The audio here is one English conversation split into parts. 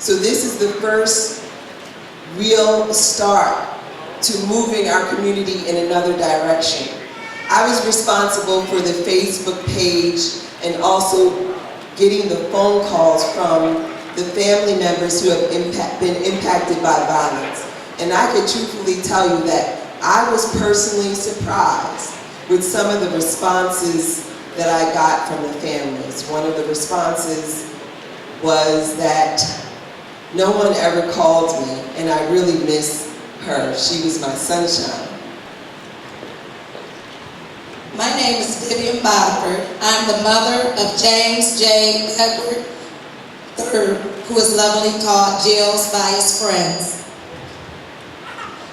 So this is the first real start to moving our community in another direction. I was responsible for the Facebook page and also getting the phone calls from the family members who have been impacted by violence. And I could truthfully tell you that I was personally surprised with some of the responses that I got from the families. One of the responses was that no one ever called me, and I really miss her. She was my sunshine. My name is Vivian Bodford. I'm the mother of James J. Edward III, who is lovingly called Jills by his friends.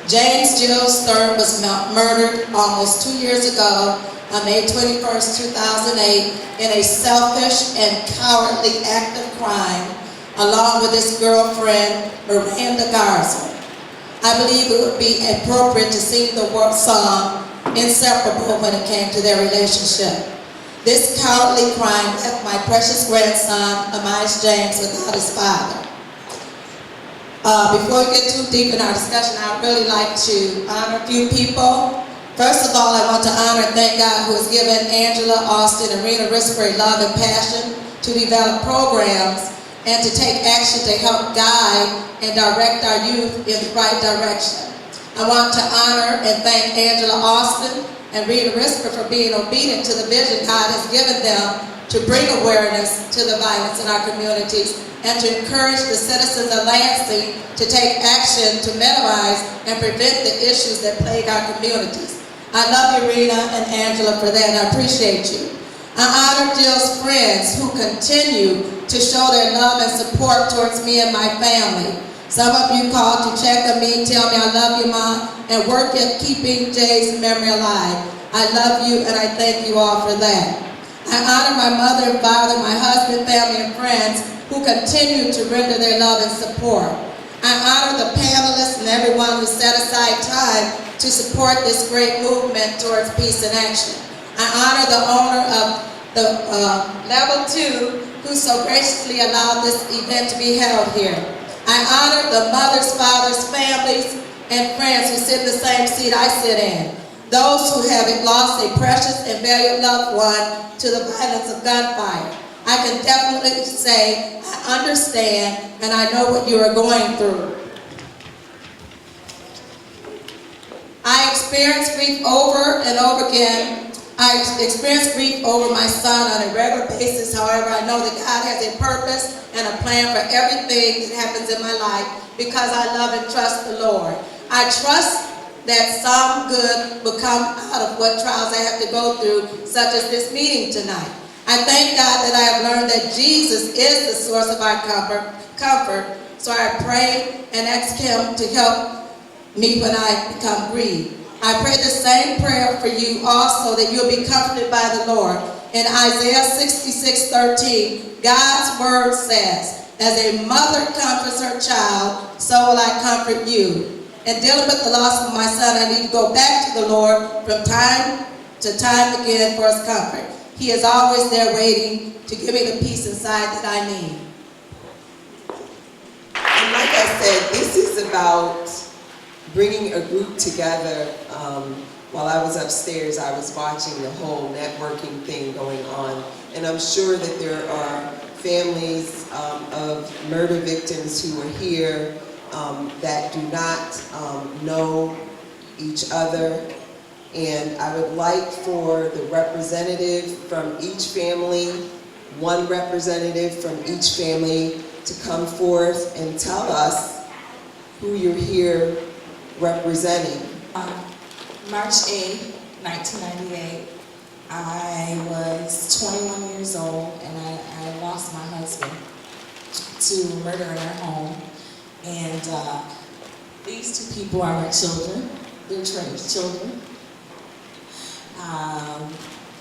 James Jills III was murdered almost 2 years ago on May 21st, 2008, in a selfish and cowardly act of crime, along with his girlfriend, Miranda Garza. I believe it would be appropriate to sing the song Inseparable when it came to their relationship. This cowardly crime left my precious grandson, Amias James, without his father. Before we get too deep in our discussion, I'd really like to honor a few people. First of all, I want to honor and thank God who has given Angela, Austin, and Rina Risper a love and passion to develop programs and to take action to help guide and direct our youth in the right direction. I want to honor and thank Angela Austin and Rina Risper for being obedient to the vision God has given them to bring awareness to the violence in our communities and to encourage the citizens of Lansing to take action to minimize and prevent the issues that plague our communities. I love you, Rina and Angela, for that, and I appreciate you. I honor Jill's friends who continue to show their love and support towards me and my family. Some of you called to check on me, tell me I love you, Mom, and work at keeping Jay's memory alive. I love you, and I thank you all for that. I honor my mother and father, my husband, family, and friends who continue to render their love and support. I honor the panelists and everyone who set aside time to support this great movement towards peace and action. I honor the owner of the Level 2 who so graciously allowed this event to be held here. I honor the mothers, fathers, families, and friends who sit in the same seat I sit in. Those who have lost a precious and valued loved one to the violence of gunfire. I can definitely say I understand and I know what you are going through. I experience grief over and over again. I experience grief over my son on a regular basis. However, I know that God has a purpose and a plan for everything that happens in my life because I love and trust the Lord. I trust that some good will come out of what trials I have to go through, such as this meeting tonight. I thank God that I have learned that Jesus is the source of our comfort. So I pray and ask Him to help me when I become grieved. I pray the same prayer for you also, that you'll be comforted by the Lord. In Isaiah 66:13, God's word says, as a mother comforts her child, so will I comfort you. In dealing with the loss of my son, I need to go back to the Lord from time to time again for His comfort. He is always there waiting to give me the peace inside that I need. And like I said, this is about bringing a group together. While I was upstairs, I was watching the whole networking thing going on, and I'm sure that there are families of murder victims who are here that do not know each other, and I would like for the representative from each family, one representative from each family, to come forth and tell us who you're here representing. March 8, 1998, I was 21 years old and I lost my husband to murder in our home. And these two people are my children. They're Trent's children.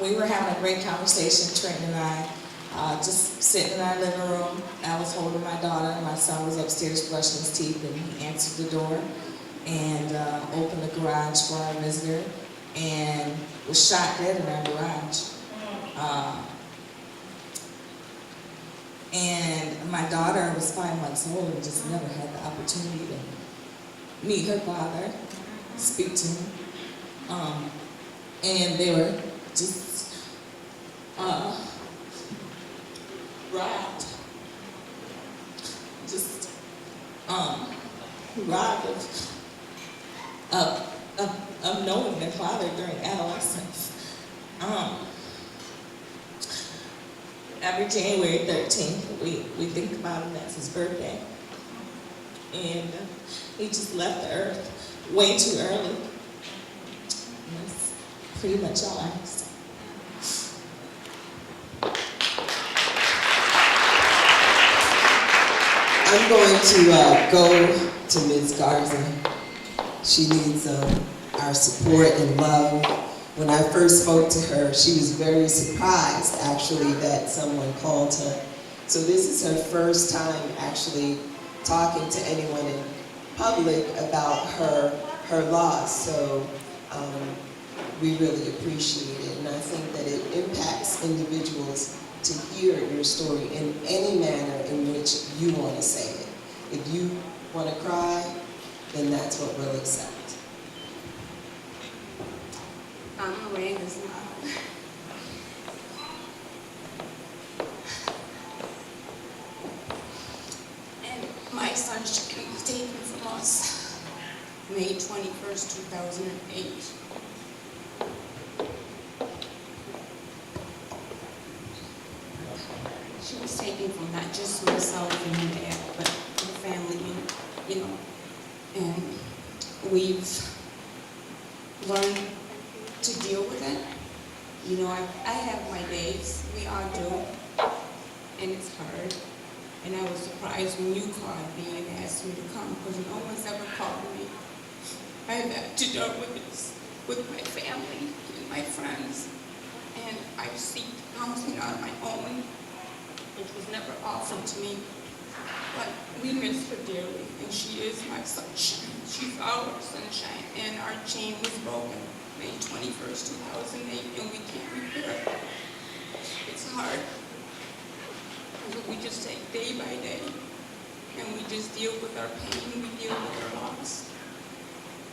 We were having a great conversation, Trent and I, just sitting in our living room. I was holding my daughter and my son was upstairs brushing his teeth, and he answered the door and opened the garage for our visitor and was shot dead in our garage. And my daughter was 5 months old and just never had the opportunity to meet her father, speak to him. And they were just robbed. Just robbed of knowing their father during adolescence. Every January 13th, we think about him as his birthday. And he just left the earth way too early. And that's pretty much all I have to say. I'm going to go to Ms. Garza. She needs our support and love. When I first spoke to her, she was very surprised, actually, that someone called her. So this is her first time actually talking to anyone in public about her loss. So we really appreciate it. And I think that it impacts individuals to hear your story in any manner in which you want to say it. If you want to cry, then that's what we'll accept. I'm Miranda's mom. And my sunshine was taken from us May 21st, 2008. She was taken from not just myself and my dad, but the family, you know. And we've learned to deal with it. You know, I have my days, we all do, and it's hard. And I was surprised when you called me and asked me to come, because no one's ever called me. I've had to deal with this with my family and my friends, and I've sought counseling on my own, which was never offered to me. But we miss her dearly, and she is my sunshine. She's our sunshine, and our chain was broken May 21st, 2008, and we can't repair it. It's hard. But we just take day by day, and we just deal with our pain, we deal with our loss.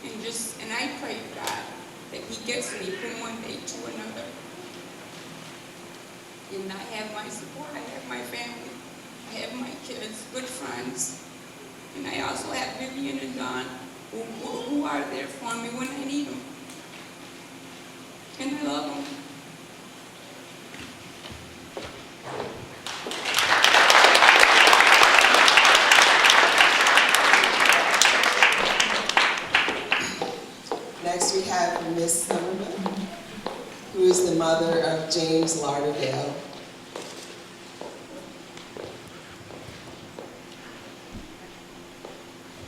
And I pray to God that He gets me from one day to another. And I have my support, I have my family, I have my kids, good friends, and I also have Vivian and Don, who are there for me when I need them. And I love them. Next we have Miss Somerville, who is the mother of James Lauderdale.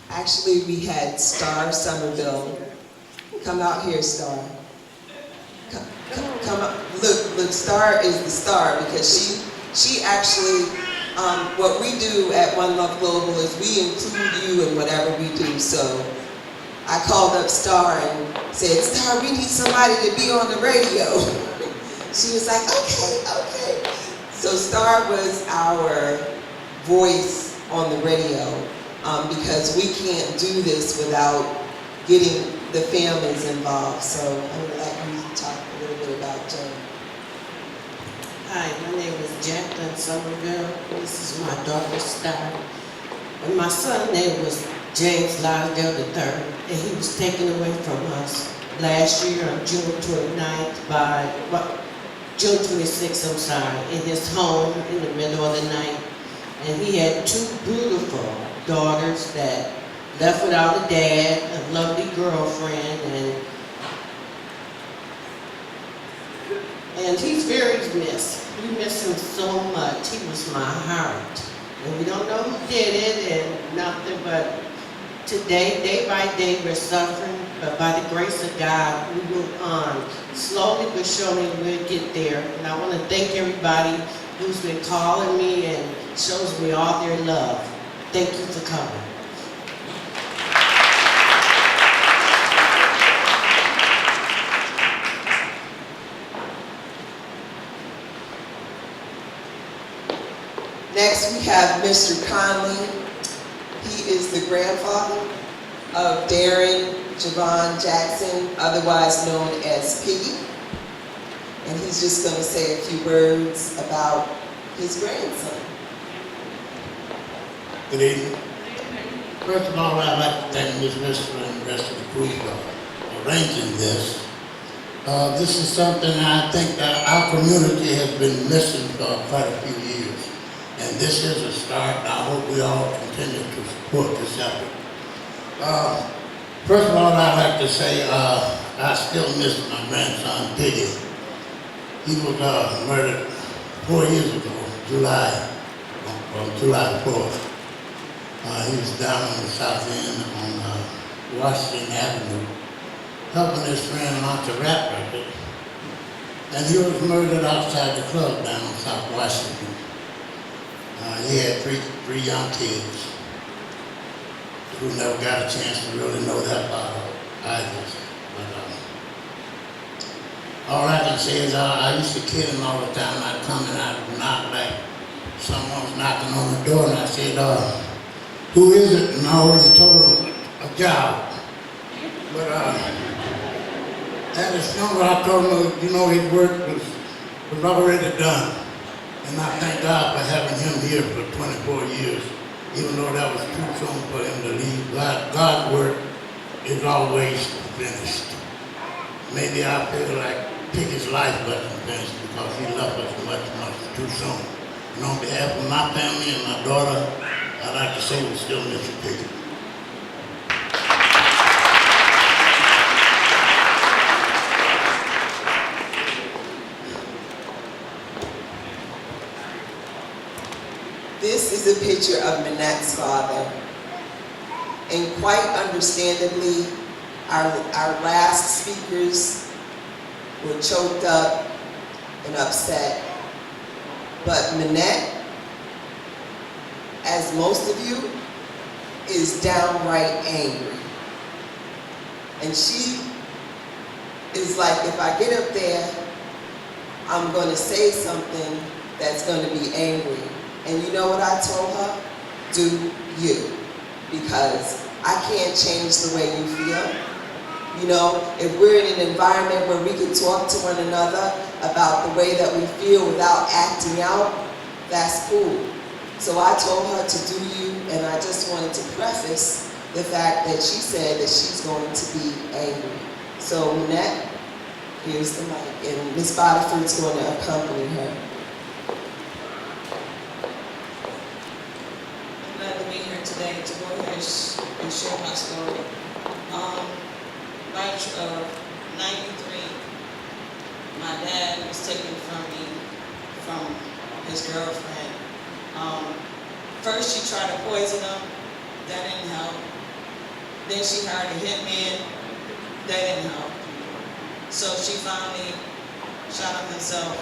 Actually, we had Star Somerville. Come out here, Star. Come up. Look, Star is the star because she actually, what we do at One Love Global is we include you in whatever we do. So I called up Star and said, Star, we need somebody to be on the radio. She was like, okay. So Star was our voice on the radio because we can't do this without getting the families involved. So I would like you to talk a little bit about Jane. Hi, my name is Jacqueline Somerville. This is my daughter, Star. And my son's name was James Lauderdale III, and he was taken away from us last year on June 26th, in his home in the middle of the night. And he had two beautiful daughters that left without a dad, a lovely girlfriend, and he's very missed. We miss him so much. He was my heart. And we don't know who did it and nothing, but today, day by day, we're suffering, but by the grace of God, we move on. Slowly but surely, we'll get there. And I want to thank everybody who's been calling me and shows me all their love. Thank you for coming. Next Next, we have Mr. Conley. He is the grandfather of Darren Javon Jackson, otherwise known as Piggy. And he's just going to say a few words about his grandson. Good evening. First of all, I'd like to thank Ms. Risper and the rest of the crew for arranging this. This is something I think that our community has been missing for quite a few years. And this is a start. I hope we all continue to support this effort. First of all, I'd like to say I still miss my grandson, Piggy. He was murdered 4 years ago, on July 4th. He was down on the south end on Washington Avenue, helping his friend launch a rap record. And he was murdered outside the club down on South Washington. He had three young kids who never got a chance to really know that part of either. But all I can say is I used to kid him all the time. I'd come and I'd knock like someone was knocking on the door, and I said, who is it? And I already told him a job. But at his funeral, I told him, you know, his work was already done. And I thank God for having him here for 24 years, even though that was too soon for him to leave. God's work is always finished. Maybe I feel like Piggy's life wasn't finished because he left us much too soon. And on behalf of my family and my daughter, I'd like to say we still miss you, Piggy. This is a picture of Manette's father. And quite understandably, our last speakers were choked up and upset. But Manette, as most of you, is downright angry. And she is like, if I get up there, I'm going to say something that's going to be angry. And you know what I told her? Do you. Because I can't change the way you feel. You know, if we're in an environment where we can talk to one another about the way that we feel without acting out, that's cool. So I told her to do you, and I just wanted to preface the fact that she said that she's going to be angry. So Manette, here's the mic, and Ms. Botiford's going to accompany her. I'm glad to be here today to go ahead and share my story. March of '93, my dad was taken from me from his girlfriend. First she tried to poison him, that didn't help. Then she hired a hitman, that didn't help. So she finally shot him herself,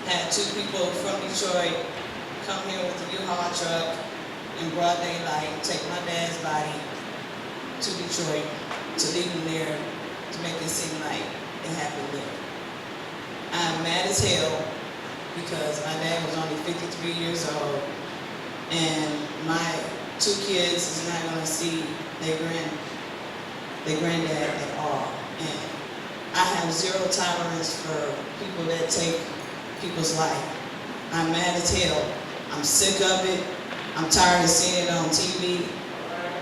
had two people from Detroit come here with a U-Haul truck in broad daylight, take my dad's body to Detroit, to leave him there, to make it seem like it happened there. I'm mad as hell because my dad was only 53 years old, and my two kids is not gonna see their granddad at all. And I have zero tolerance for people that take people's life. I'm mad as hell. I'm sick of it. I'm tired of seeing it on TV.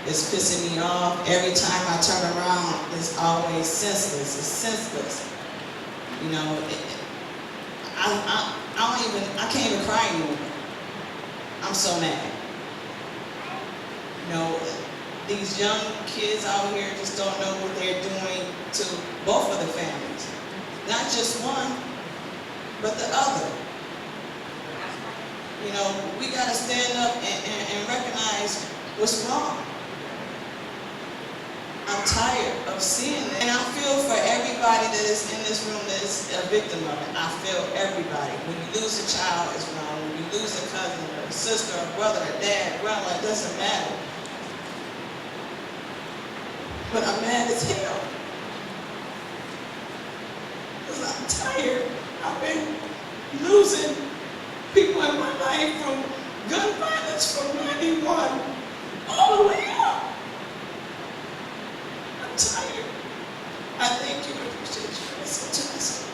It's pissing me off. Every time I turn around, it's always senseless. It's senseless. You know, I can't even cry anymore. I'm so mad. You know, these young kids out here just don't know what they're doing to both of the families. Not just one, but the other. You know, we gotta stand up and recognize what's wrong. I'm tired of seeing it. And I feel for everybody that is in this room that is a victim of it. I feel everybody. When you lose a child, it's wrong. When you lose a cousin or a sister or brother or dad, grandma, it doesn't matter. But I'm mad as hell. Because I'm tired. I've been losing people in my life from gun violence from 91 all the way up. I'm tired. I thank you and appreciate you for listening to us.